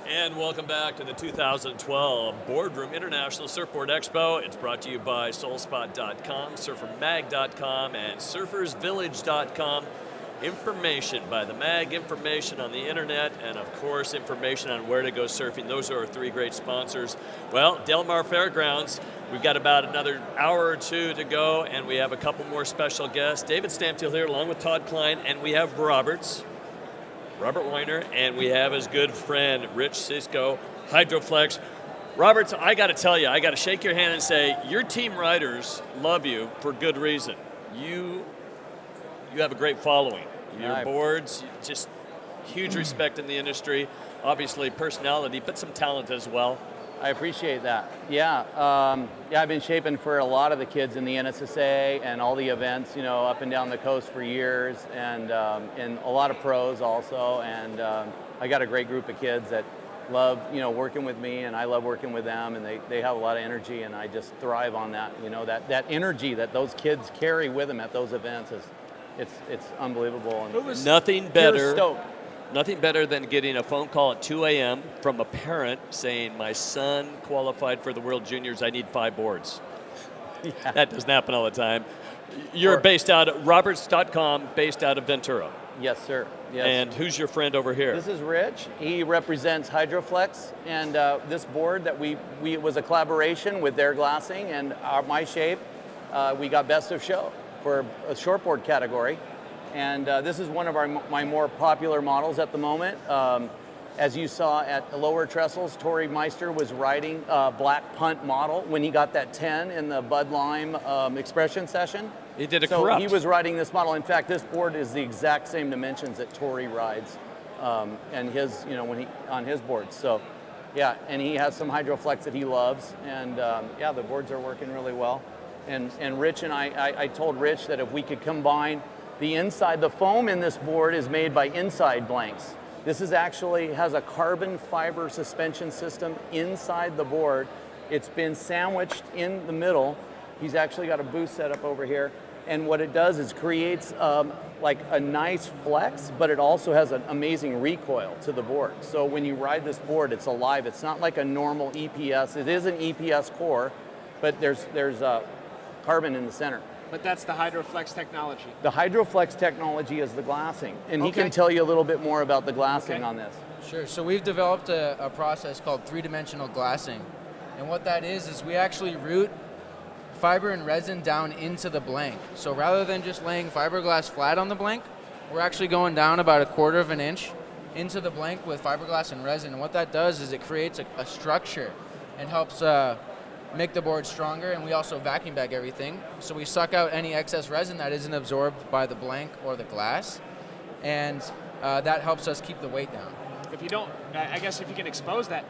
And welcome back to the 2012 Boardroom International Surfboard Expo. It's brought to you by Solspot.com, SurferMag.com, and SurfersVillage.com. Information by the mag, information on the internet, and of course information on where to go surfing. Those are our three great sponsors. Well, Del Mar Fairgrounds, we've got about another hour or two to go, and we have a couple more special guests. David Stampfield here along with Todd Klein, and we have Robert Weiner, and we have his good friend, Rich Cisco, Hydroflex. Robert, I got to tell you, I got to shake your hand and say, your team riders love you for good reason. You have a great following. Your boards, just huge respect in the industry, obviously personality, but some talent as well. I appreciate that. I've been shaping for a lot of the kids in the NSSA and all the events, up and down the coast for years, and a lot of pros also. And I got a great group of kids that love, working with me, and I love working with them, and they have a lot of energy, and I just thrive on that. That energy that those kids carry with them at those events it's unbelievable. And nothing better than getting a phone call at 2 a.m. from a parent saying, my son qualified for the World Juniors, I need 5 boards. Yeah. That doesn't happen all the time. You're based out of Roberts.com, based out of Ventura. Yes, sir. Yes. And who's your friend over here? This is Rich. He represents Hydroflex, and this board that it was a collaboration with their glassing and my shape. We got best of show for a shortboard category. And this is one of my more popular models at the moment. As you saw at Lower Trestles, Tori Meister was riding a black punt model when he got that 10 in the Bud Lime expression session. He did a so corrupt. He was riding this model. In fact, this board is the exact same dimensions that Tori rides, and his, on his board. So, yeah, and he has some Hydroflex that he loves, and the boards are working really well. And Rich and I told Rich that if we could combine the foam in this board is made by Inside Blanks. This is actually has a carbon fiber suspension system inside the board. It's been sandwiched in the middle. He's actually got a boost set up over here. And what it does is creates like a nice flex, but it also has an amazing recoil to the board. So when you ride this board, it's alive. It's not like a normal EPS. It is an EPS core, but there's carbon in the center. But that's the Hydroflex technology. The Hydroflex technology is the glassing, and he can tell you a little bit more about the glassing on this. Sure, so we've developed a process called three-dimensional glassing. And what that is we actually route fiber and resin down into the blank. So rather than just laying fiberglass flat on the blank, we're actually going down about 1/4 of an inch into the blank with fiberglass and resin. And what that does is it creates a structure and helps make the board stronger, and we also vacuum bag everything. So we suck out any excess resin that isn't absorbed by the blank or the glass, and that helps us keep the weight down. If you don't, I guess if you can expose that,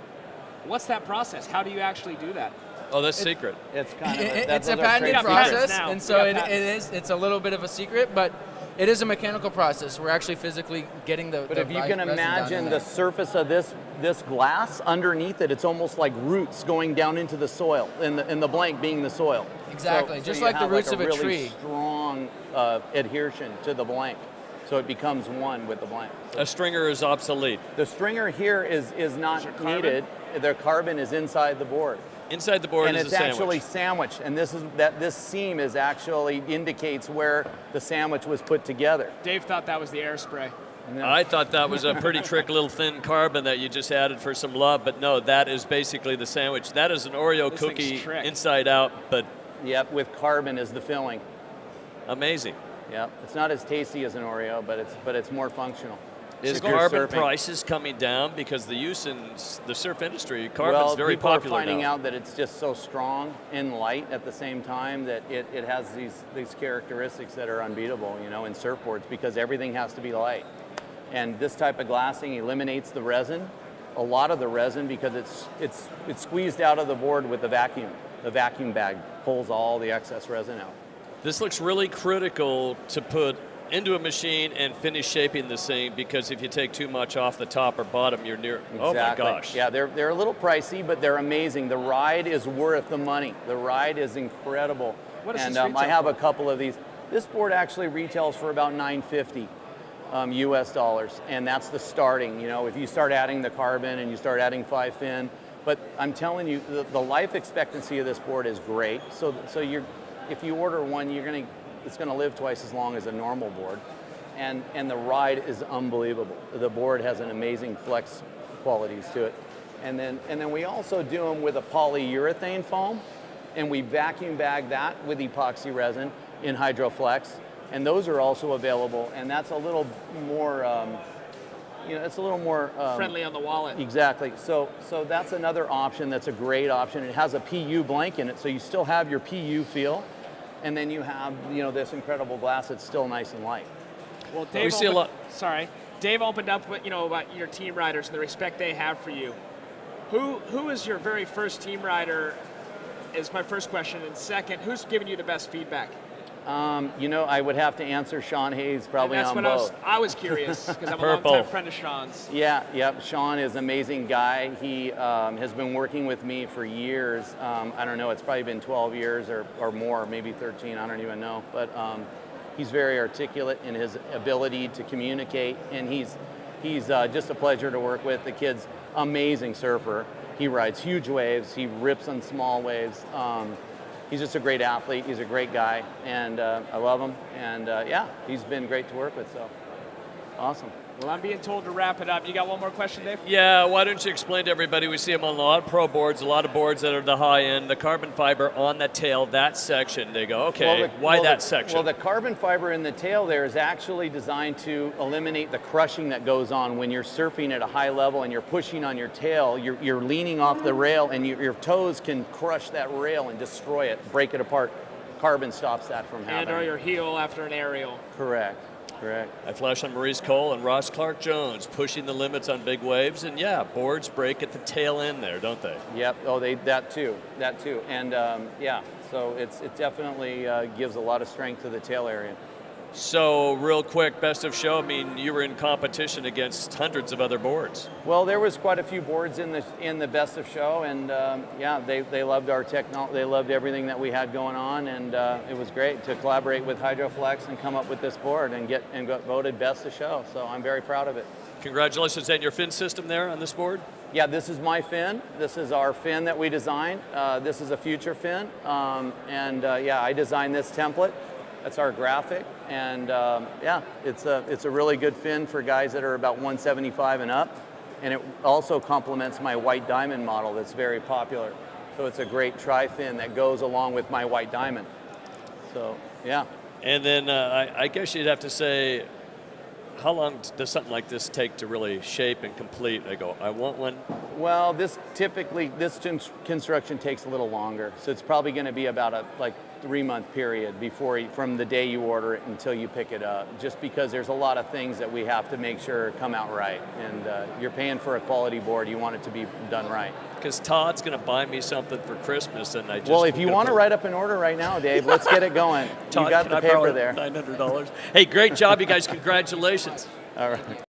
what's that process? How do you actually do that? Oh, that's secret. It's kind of it's a patented process, and so it's a little bit of a secret, but it is a mechanical process. We're actually physically getting the. But if you can imagine the surface of this glass underneath it, it's almost like roots going down into the soil, and the blank being the soil. Exactly, so just you like the roots like of a really tree. Strong adhesion to the blank, so it becomes one with the blank. So a stringer is obsolete. The stringer here is not needed. The carbon is inside the board. Inside the board and is it's a sandwich. actually sandwiched, and this seam is actually indicates where the sandwich was put together. Dave thought that was the air spray. No. I thought that was a pretty trick little thin carbon that you just added for some love, but no, that is basically the sandwich. That is an Oreo cookie inside out, but yep, with carbon as the filling. Amazing. Yep, it's not as tasty as an Oreo, but it's more functional. Is carbon prices coming down because the use in the surf industry, carbon's very popular now? People are finding out that it's just so strong and light at the same time that it has these characteristics that are unbeatable, in surfboards, because everything has to be light. And this type of glassing eliminates the resin, a lot of the resin, because it's squeezed out of the board with the vacuum. The vacuum bag pulls all the excess resin out. This looks really critical to put into a machine and finish shaping this thing, because if you take too much off the top or bottom, you're near, exactly. Oh my gosh. Yeah, they're a little pricey, but they're amazing. The ride is worth the money. The ride is incredible. What does and this retail I have for? a couple of these. This board actually retails for about $950. US dollars, and that's the starting. You know, if you start adding the carbon and you start adding 5-fin, but I'm telling you, the life expectancy of this board is great. So if you order one, it's gonna live twice as long as a normal board, and the ride is unbelievable. The board has an amazing flex qualities to it, and then we also do them with a polyurethane foam, and we vacuum bag that with epoxy resin in Hydroflex. And those are also available, and that's a little more, it's a little more friendly on the wallet. Exactly. So that's another option. That's a great option. It has a PU blank in it, so you still have your PU feel, and then you have this incredible glass that's still nice and light. Well, Dave, we see a lot. Sorry, Dave opened up about your team riders and the respect they have for you. Who is your very first team rider? Is my first question, and second, who's giving you the best feedback? I would have to answer Sean Hayes probably and that's on what both. I was curious because I'm a Purple. longtime friend of Sean's. Yeah. Sean is an amazing guy. He has been working with me for years. I don't know, it's probably been 12 years or more, maybe 13, I don't even know. But he's very articulate in his ability to communicate, and he's just a pleasure to work with. The kid's amazing surfer. He rides huge waves. He rips on small waves. He's just a great athlete. He's a great guy, and I love him. And he's been great to work with. So awesome. Well, I'm being told to wrap it up. You got one more question, Dave? Yeah, why don't you explain to everybody, we see them on a lot of pro boards, a lot of boards that are the high end, the carbon fiber on the tail, that section, they go, okay, why that section? Well, the carbon fiber in the tail there is actually designed to eliminate the crushing that goes on when you're surfing at a high level and you're pushing on your tail, you're leaning off the rail, and your toes can crush that rail and destroy it, break it apart. Carbon stops that from happening. And or your heel after an aerial. Correct. I flash on Maurice Cole and Ross Clark Jones pushing the limits on big waves, and boards break at the tail end there, don't they? Yep. Oh, that too. And so it definitely gives a lot of strength to the tail area. So real quick, best of show, I mean, you were in competition against hundreds of other boards. Well, there was quite a few boards in the best of show, and they loved our technology. They loved everything that we had going on, and it was great to collaborate with Hydroflex and come up with this board and got voted best of show. So I'm very proud of it. Congratulations. And your fin system there on this board? Yeah, this is my fin. This is our fin that we designed. This is a future fin, I designed this template. That's our graphic, and it's a really good fin for guys that are about 175 and up, and it also complements my white diamond model that's very popular. So it's a great tri-fin that goes along with my white diamond. So yeah. And then I guess you'd have to say, how long does something like this take to really shape and complete? I want one. Well, this construction takes a little longer, so it's probably going to be about a 3-month period from the day you order it until you pick it up, just because there's a lot of things that we have to make sure come out right, and you're paying for a quality board, you want it to be done right. Because Todd's going to buy me something for Christmas, and I just... Well, if you want to write up an order right now, Dave, let's get it going. Todd, you got the paper there. $900. Hey, great job, you guys. Congratulations. All right.